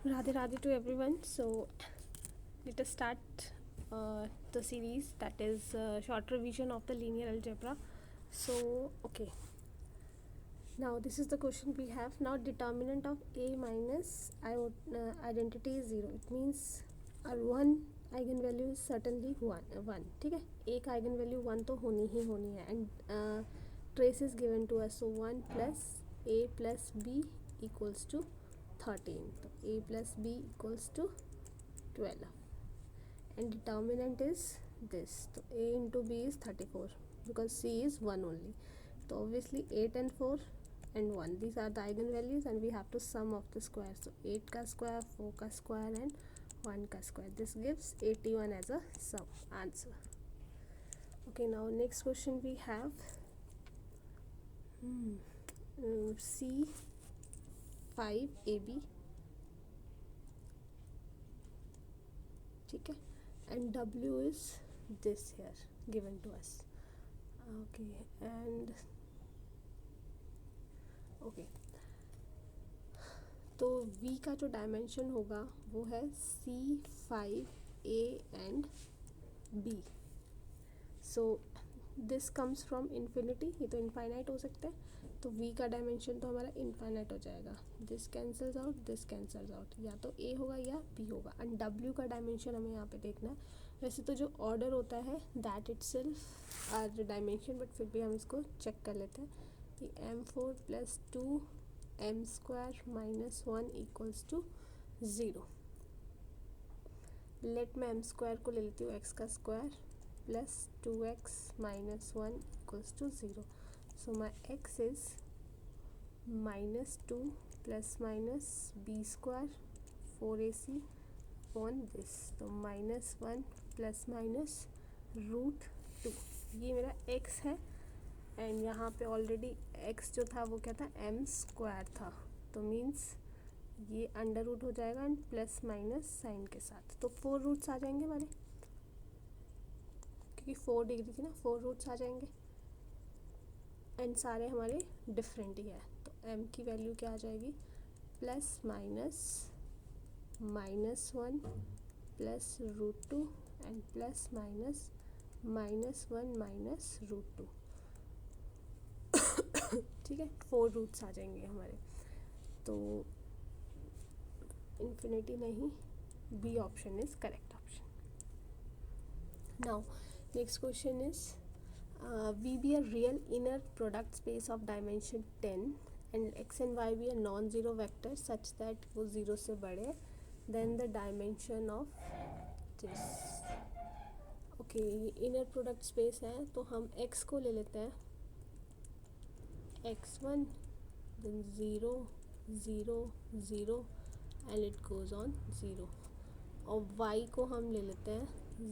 Radhe Radhe to everyone. So let us start the series, that is short revision of the linear algebra. So okay, now this is the question we have. Now determinant of a minus identity is 0. It means our one eigenvalue is certainly 1. ठीक है, एक eigenvalue 1 तो होनी ही होनी है, and trace is given to us. So 1 plus a plus b equals to 13. तो a plus b equals to 12 and determinant is this. So a into b is 34 because c is 1 only. So obviously 8 and 4 and 1, these are the eigenvalues and we have to sum of the square. So 8 ka square, 4 ka square and 1 ka square. This gives 81 as a sum answer. Okay, now next question we have C5AB, ठीक है, and W is this here given to us. Okay, and okay, तो V का जो dimension होगा वो है C5A and B. So this comes from infinity, ये तो इनफाइनाइट हो सकता है, तो V का डायमेंशन तो हमारा इनफाइनाइट हो जाएगा. This cancels out, this cancels out, या तो A होगा या B होगा. एंड W का डायमेंशन हमें यहाँ पे देखना है. वैसे तो जो ऑर्डर होता है that itself are dimension, but फिर भी हम इसको चेक कर लेते हैं कि m4 + 2 m² - 1 equals to 0. Late मैं m² को ले लेती हूँ x का square plus 2x minus 1 equals to 0. So my x is -2 plus minus b square 4ac upon this. तो -1 plus minus √2, ये मेरा x है. एंड यहाँ पे ऑलरेडी x जो था वो क्या था, m² था, तो मीन्स ये अंडर रूट हो जाएगा एंड प्लस माइनस साइन के साथ. तो 4 रूट्स आ जाएंगे हमारे, क्योंकि 4 डिग्री थी ना, 4 रूट्स आ जाएंगे एंड सारे हमारे डिफरेंट ही है. तो m की वैल्यू क्या आ जाएगी, plus minus -1 plus √2 and plus minus -1 - √2. ठीक है, 4 रूट्स आ जाएंगे हमारे. तो इन्फिनिटी नहीं, B option is correct option. Now next question is V be a real inner product space of dimension 10 and x and y be a non-zero vector such that वो 0 से बड़े, then the dimension of this. okay, ये inner product space है, तो हम x को ले लेते हैं x1, then 0 0 0 and it goes on 0. और y को हम ले लेते हैं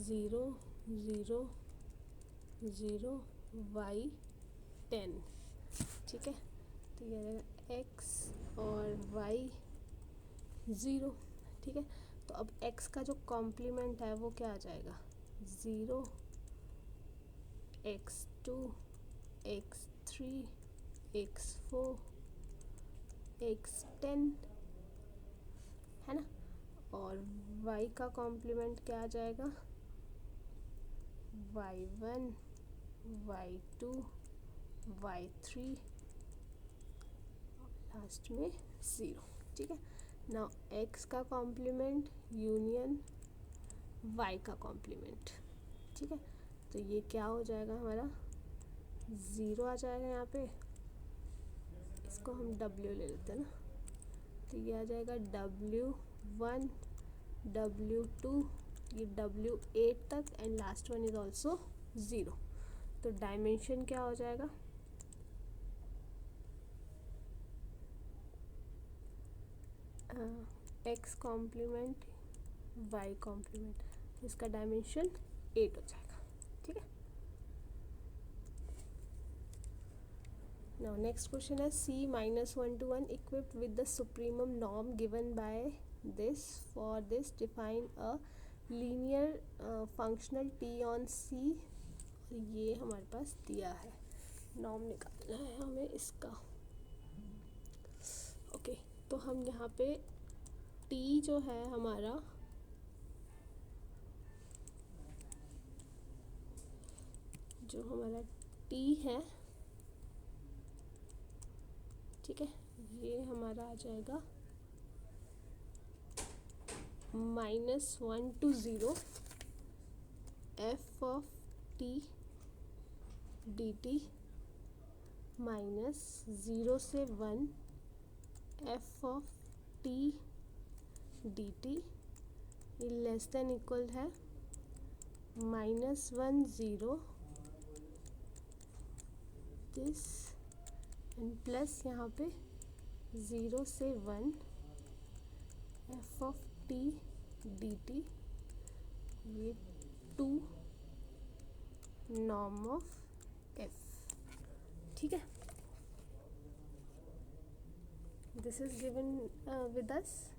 0 0 0 y 10. ठीक है, तो ये रहेगा x और y 0. ठीक है, तो अब x का जो कॉम्प्लीमेंट है वो क्या आ जाएगा, 0 x2 x3 x4 x10 है ना. और y का कॉम्प्लीमेंट क्या आ जाएगा, y1 y2 y3 लास्ट में 0. ठीक है, नाउ x का कॉम्प्लीमेंट यूनियन y का कॉम्प्लीमेंट. ठीक है, तो ये क्या हो जाएगा हमारा, 0 आ जाएगा यहाँ पे. इसको हम w ले लेते हैं ना, तो ये आ जाएगा w1 w2, ये w8 तक and last one is also 0. तो डायमेंशन क्या हो जाएगा, x कॉम्प्लीमेंट y कॉम्प्लीमेंट, इसका डायमेंशन 8 हो जाएगा. ठीक है, now next question is C -1 to 1 equipped with the supremum norm given by this. For this define a linear functional t on C. ये हमारे पास दिया है, नॉर्म निकालना है हमें इसका. ओके, तो हम यहाँ पे टी जो है हमारा टी है, ठीक है, ये हमारा आ जाएगा -1 to 0 F of T D T -0 से 1 F of T D T less than equal है -1 0 दिस एंड प्लस यहाँ पे 0 से 1 F of T D T, ये 2 नॉर्म ऑफ एफ, ठीक है, this is given with us.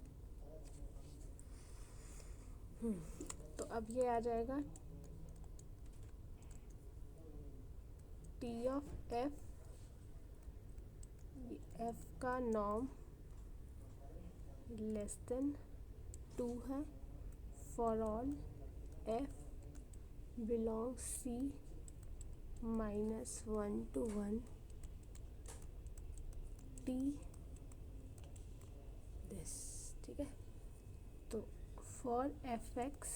तो अब ये आ जाएगा टी ऑफ एफ, एफ का नॉर्म लेस देन 2 है for all F belongs C -1 to 1 T this, ठीक है। तो for F X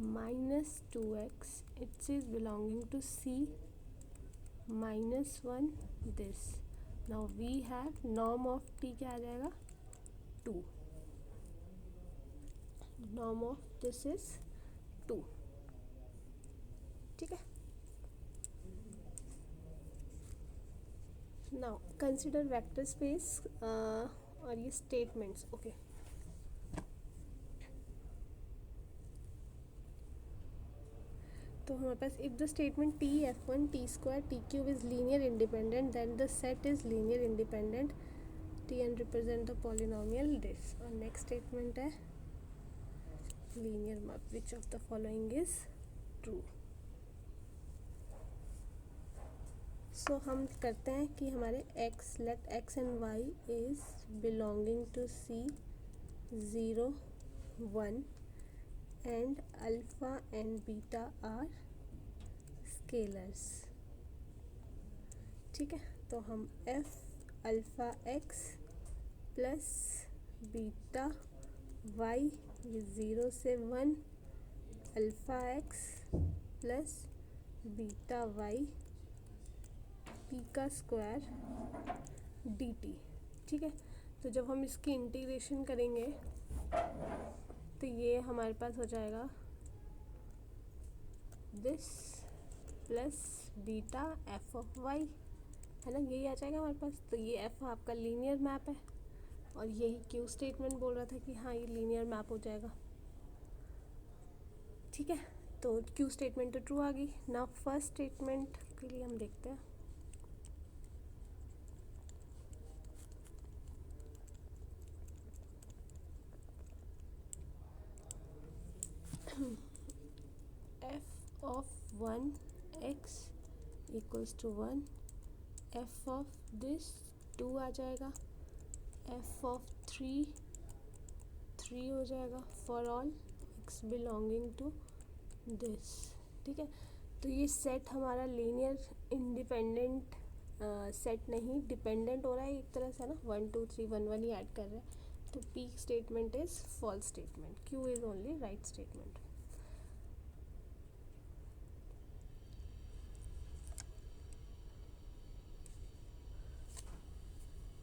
-2x it is belonging to C -1 this, now we have norm of T क्या आ जाएगा 2, norm of this is 2, ठीक है। Now consider vector space और ये स्टेटमेंट्स, ओके। तो हमारे पास if the statement T F one T square T cube is linear independent then the set is linear independent T N represent the polynomial this, और next statement है linear map which of the following is true. So हम करते हैं कि हमारे x, let x and y is belonging to C 0 1 and alpha and beta are scalars, ठीक है। तो हम f alpha x plus beta y, ये 0 से 1 alpha x plus beta y P का स्क्वायर डी टी, ठीक है। तो जब हम इसकी इंटीग्रेशन करेंगे तो ये हमारे पास हो जाएगा this plus beta F of Y, है ना, यही आ जाएगा हमारे पास। तो ये एफ आपका लीनियर मैप है और यही क्यू स्टेटमेंट बोल रहा था कि हाँ ये लीनियर मैप हो जाएगा, ठीक है। तो क्यू स्टेटमेंट तो ट्रू आ गई। नाउ फर्स्ट स्टेटमेंट के लिए हम देखते हैं। f of 1 x equals to 1, f of this 2 आ जाएगा, f of 3 हो जाएगा for all x belonging to this, ठीक है। तो ये सेट हमारा लीनियर इंडिपेंडेंट सेट नहीं, डिपेंडेंट हो रहा है एक तरह से ना, 1 2 3 1 1 ही ऐड कर रहे हैं। तो p statement is false statement, q is only right statement.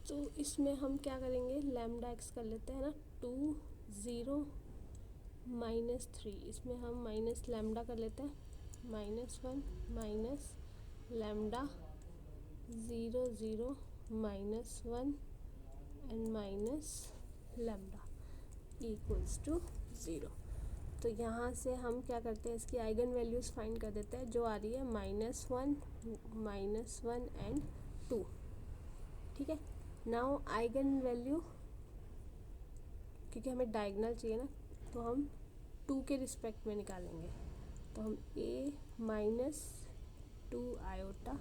तो इसमें हम क्या करेंगे, लैम्डा एक्स कर लेते हैं ना, 2 0 -3, इसमें हम माइनस लैम्डा कर लेते हैं, -1 minus lambda 0 0 -1 and minus lambda equals to 0। तो यहाँ से हम क्या करते हैं, इसकी आइगन वैल्यूज़ फाइंड कर देते हैं, जो आ रही है -1 एंड 2, ठीक है। नाउ आइगन वैल्यू, क्योंकि हमें डायगनल चाहिए ना, तो हम 2 के रिस्पेक्ट में निकालेंगे। तो हम a -2 आयोटा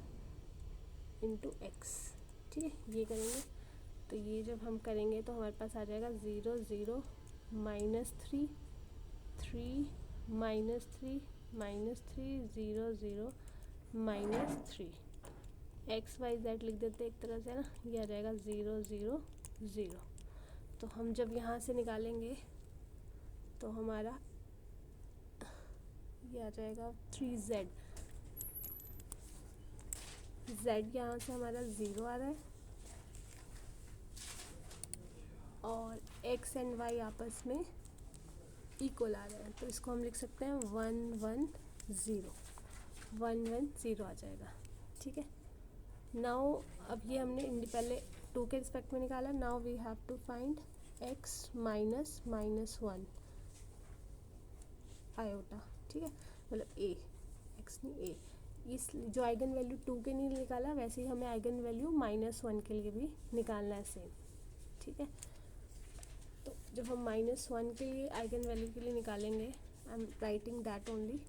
इंटू एक्स, ठीक है, ये करेंगे। तो ये जब हम करेंगे तो हमारे पास आ जाएगा 0 0 -3 3 -3 -3 0 0 -3 एक्स वाई जेड लिख देते एक तरह से ना, ये आ जाएगा 0 0 0। तो हम जब यहाँ से निकालेंगे तो हमारा ये आ जाएगा 3z, z यहाँ से हमारा 0 आ रहा है और x एंड y आपस में इक्वल आ रहा है, तो इसको हम लिख सकते हैं 1 1 0, 1 1 0 आ जाएगा। ठीक है, नाउ अब ये हमने पहले 2 के रिस्पेक्ट में निकाला, now we have to find x minus -1 iota. ठीक है, मतलब a, x नहीं a, इस जो आइगन वैल्यू 2 के लिए निकाला वैसे ही हमें आइगन वैल्यू -1 के लिए भी निकालना है सेम। ठीक है, तो जब हम -1 के लिए आइगन वैल्यू के लिए निकालेंगे, I am writing that only.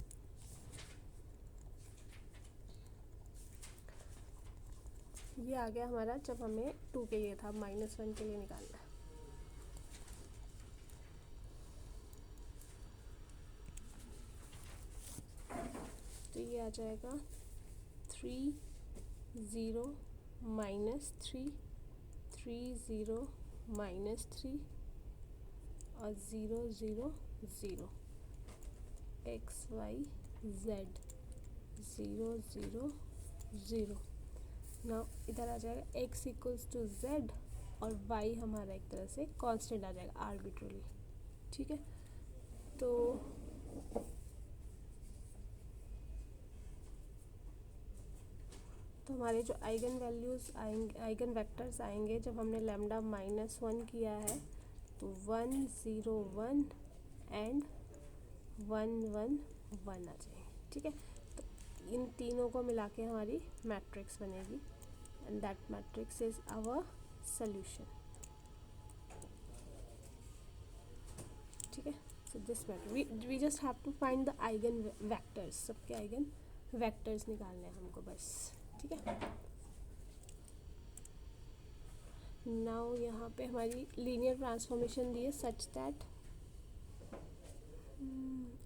ये आ गया हमारा जब हमें 2 के लिए था, -1 के लिए निकालना है। तो ये आ जाएगा 3 0 -3 3 0 -3 और 0 0 0 x y z 0 0 0। नाउ इधर आ जाएगा x इक्वल्स टू z और y हमारा एक तरह से कांस्टेंट आ जाएगा आर्बिट्रली। ठीक है, तो हमारे जो आइगन वैल्यूज़ आएंगे, आइगन वेक्टर्स आएंगे, जब हमने लैम्डा -1 किया है तो 1 0 1 एंड 1 1 1 आ जाएंगे। ठीक है, तो इन तीनों को मिला के हमारी मैट्रिक्स बनेगी and that matrix is our solution. ठीक है, so this matrix we just have to find the eigen vectors, सबके आइगन वेक्टर्स निकालने हैं हमको बस। ठीक है, नाउ यहाँ पे हमारी लीनियर ट्रांसफॉर्मेशन दी है सच दैट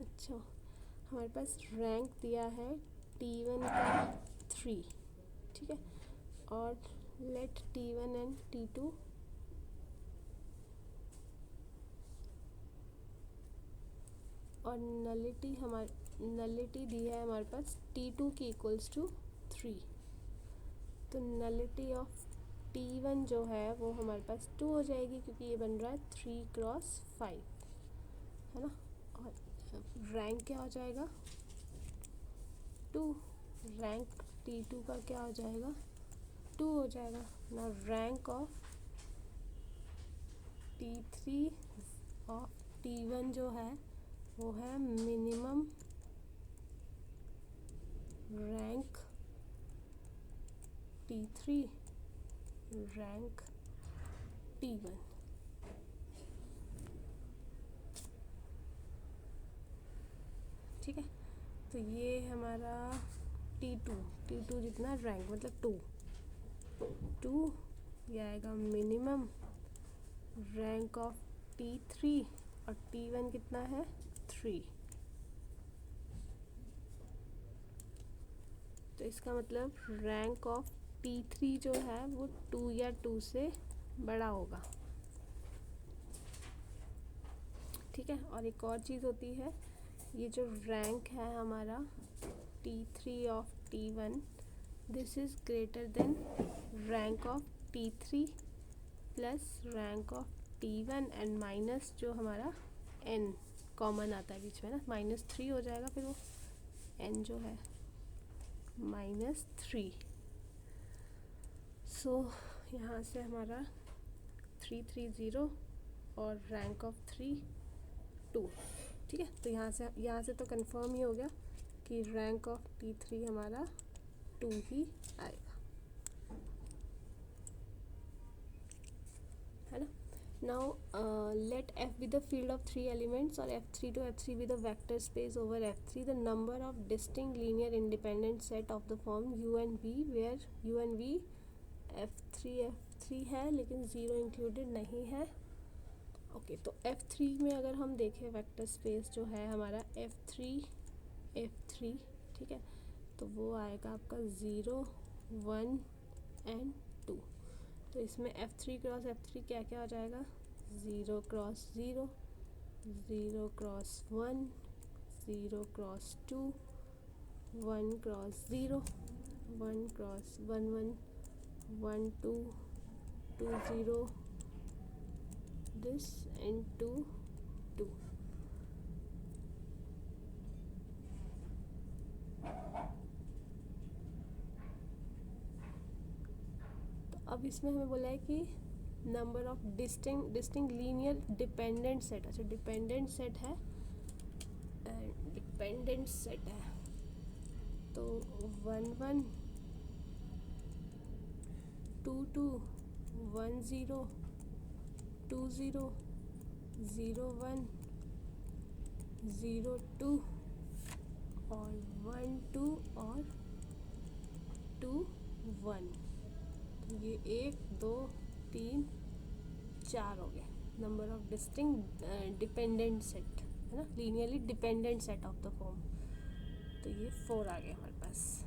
अच्छा हमारे पास रैंक दिया है T1 का 3। ठीक है, और लेट T1 एंड T2 और नलिटी दी है हमारे पास T2 की इक्वल्स टू 3। तो नलिटी ऑफ T1 जो है वो हमारे पास 2 हो जाएगी क्योंकि ये बन रहा है 3 × 5, है ना। और रैंक क्या हो जाएगा 2, रैंक T2 का क्या हो जाएगा 2 हो जाएगा ना। Rank of T3 of T1 जो है वो है minimum rank T3 rank T1। ठीक है, तो ये हमारा T2 जितना रैंक मतलब 2 ये आएगा मिनिमम रैंक ऑफ T3 और T1 कितना है 3। तो इसका मतलब रैंक ऑफ T3 जो है वो 2 या 2 से बड़ा होगा। ठीक है, और एक और चीज़ होती है, ये जो रैंक है हमारा T3 of T1 this is greater than rank of T3 plus rank of T1 and minus जो हमारा n कॉमन आता है बीच में ना, -3 हो जाएगा फिर वो n जो है -3। सो यहाँ से हमारा 3 3 0 और रैंक ऑफ 3 2। ठीक है, तो यहाँ से तो कंफर्म ही हो गया कि रैंक ऑफ T3 हमारा 2 ही आएगा, है ना। Now let F be the field of 3 elements or F3 to F3 be the vector space over F3, the number of distinct linear independent set of the form U and V where U and V F3 F3 है लेकिन zero included नहीं है। Okay, तो F3 में अगर हम देखें vector space जो है हमारा F3, ठीक है, तो वो आएगा आपका 0 1 एंड 2। तो इसमें F3 क्रॉस F3 क्या क्या हो जाएगा, 0 cross 0, 0 cross 1, 0 cross 2, 1 cross 0, 1 cross 1 1, 1 2, 2 0, this and 2 2। तो अब इसमें हमें बोला है कि number of distinct linear dependent set, अच्छा डिपेंडेंट सेट है एंड डिपेंडेंट सेट है, तो 1 1 2 2 1 0 2 0 0 1 0 2 और 1 2 और 2 1। तो ये 1 2 3 4 हो गए number of distinct dependent set, है ना, linearly dependent set of the form. तो ये 4 आ गए हमारे पास।